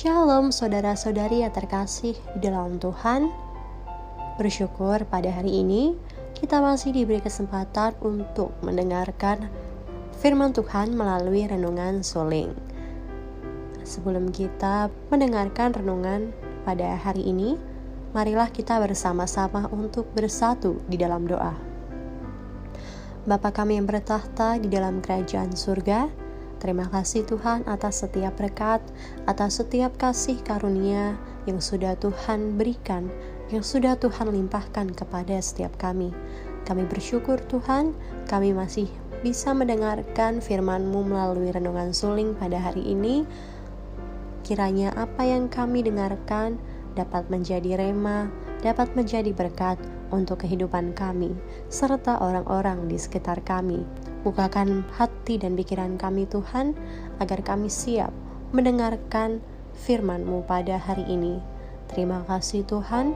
Shalom saudara-saudari yang terkasih di dalam Tuhan. Bersyukur pada hari ini kita masih diberi kesempatan untuk mendengarkan firman Tuhan melalui renungan suling. Sebelum kita mendengarkan renungan pada hari ini, marilah kita bersama-sama untuk bersatu di dalam doa. Bapa kami yang bertahta di dalam kerajaan surga, terima kasih Tuhan atas setiap berkat, atas setiap kasih karunia yang sudah Tuhan berikan, yang sudah Tuhan limpahkan kepada setiap kami. Kami bersyukur Tuhan, kami masih bisa mendengarkan firman-Mu melalui renungan suling pada hari ini. Kiranya apa yang kami dengarkan dapat menjadi rema, dapat menjadi berkat untuk kehidupan kami, serta orang-orang di sekitar kami. Bukakan hati dan pikiran kami Tuhan, agar kami siap mendengarkan firman-Mu pada hari ini. Terima kasih Tuhan,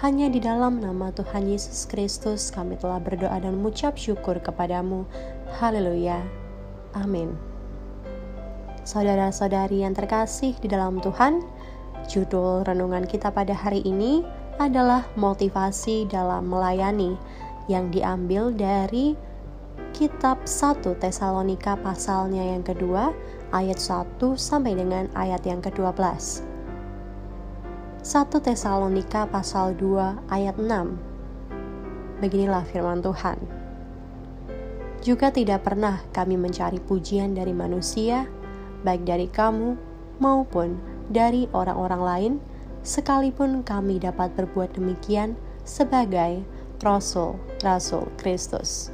hanya di dalam nama Tuhan Yesus Kristus kami telah berdoa dan mengucap syukur kepadamu. Haleluya. Amin. Saudara-saudari yang terkasih di dalam Tuhan, judul renungan kita pada hari ini adalah motivasi dalam melayani, yang diambil dari Kitab 1 Tesalonika pasalnya yang kedua, ayat 1 sampai dengan ayat yang ke-12. 1 Tesalonika pasal 2 ayat 6. Beginilah firman Tuhan. Juga tidak pernah kami mencari pujian dari manusia, baik dari kamu maupun dari orang-orang lain, sekalipun kami dapat berbuat demikian sebagai rasul-rasul Kristus.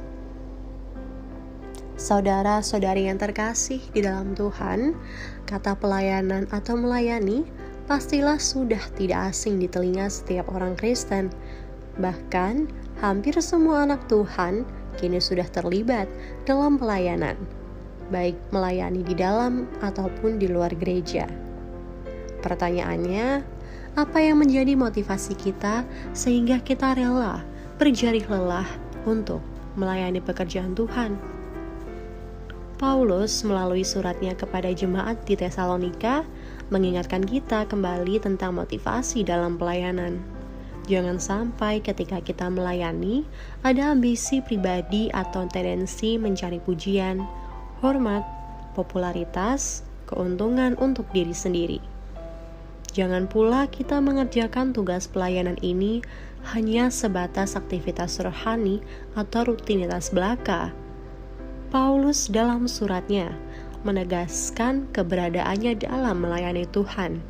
Saudara-saudari yang terkasih di dalam Tuhan, kata pelayanan atau melayani pastilah sudah tidak asing di telinga setiap orang Kristen. Bahkan, hampir semua anak Tuhan kini sudah terlibat dalam pelayanan, baik melayani di dalam ataupun di luar gereja. Pertanyaannya, apa yang menjadi motivasi kita sehingga kita rela berjerih lelah untuk melayani pekerjaan Tuhan? Paulus melalui suratnya kepada jemaat di Tesalonika mengingatkan kita kembali tentang motivasi dalam pelayanan. Jangan sampai ketika kita melayani ada ambisi pribadi atau tendensi mencari pujian, hormat, popularitas, keuntungan untuk diri sendiri. Jangan pula kita mengerjakan tugas pelayanan ini hanya sebatas aktivitas rohani atau rutinitas belaka. Paulus dalam suratnya menegaskan keberadaannya dalam melayani Tuhan.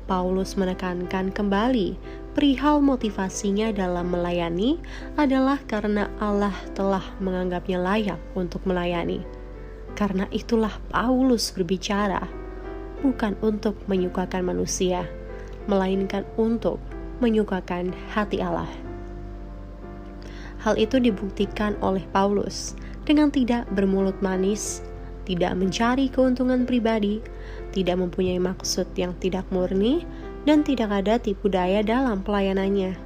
Paulus menekankan kembali perihal motivasinya dalam melayani adalah karena Allah telah menganggapnya layak untuk melayani. Karena itulah Paulus berbicara, bukan untuk menyukakan manusia, melainkan untuk menyukakan hati Allah. Hal itu dibuktikan oleh Paulus dengan tidak bermulut manis, tidak mencari keuntungan pribadi, tidak mempunyai maksud yang tidak murni, dan tidak ada tipu daya dalam pelayanannya.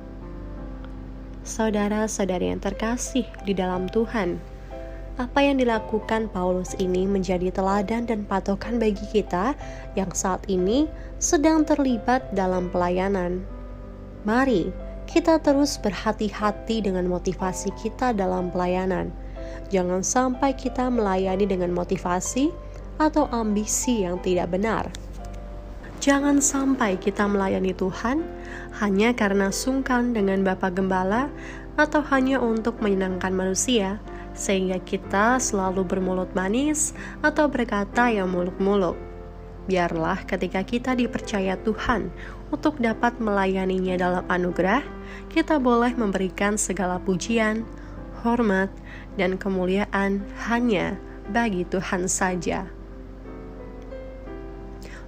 Saudara-saudari yang terkasih di dalam Tuhan, apa yang dilakukan Paulus ini menjadi teladan dan patokan bagi kita yang saat ini sedang terlibat dalam pelayanan. Mari kita terus berhati-hati dengan motivasi kita dalam pelayanan. Jangan sampai kita melayani dengan motivasi atau ambisi yang tidak benar. Jangan sampai kita melayani Tuhan hanya karena sungkan dengan Bapak Gembala atau hanya untuk menyenangkan manusia, sehingga kita selalu bermulut manis atau berkata yang muluk-muluk. Biarlah ketika kita dipercaya Tuhan untuk dapat melayaninya dalam anugerah, kita boleh memberikan segala pujian, hormat, dan kemuliaan hanya bagi Tuhan saja.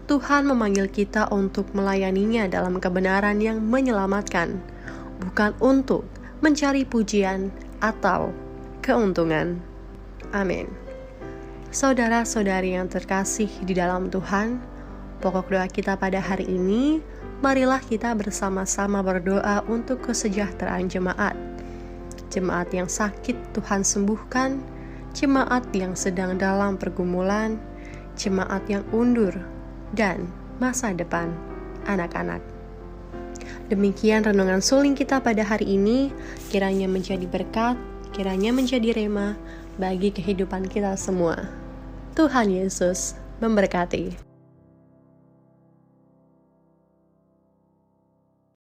Tuhan memanggil kita untuk melayaninya dalam kebenaran yang menyelamatkan, bukan untuk mencari pujian atau keuntungan. Amin. Saudara-saudari yang terkasih di dalam Tuhan, pokok doa kita pada hari ini, marilah kita bersama-sama berdoa untuk kesejahteraan jemaat. Jemaat yang sakit Tuhan sembuhkan, jemaat yang sedang dalam pergumulan, jemaat yang undur, dan masa depan anak-anak. Demikian renungan suling kita pada hari ini, kiranya menjadi berkat, kiranya menjadi rema bagi kehidupan kita semua. Tuhan Yesus memberkati.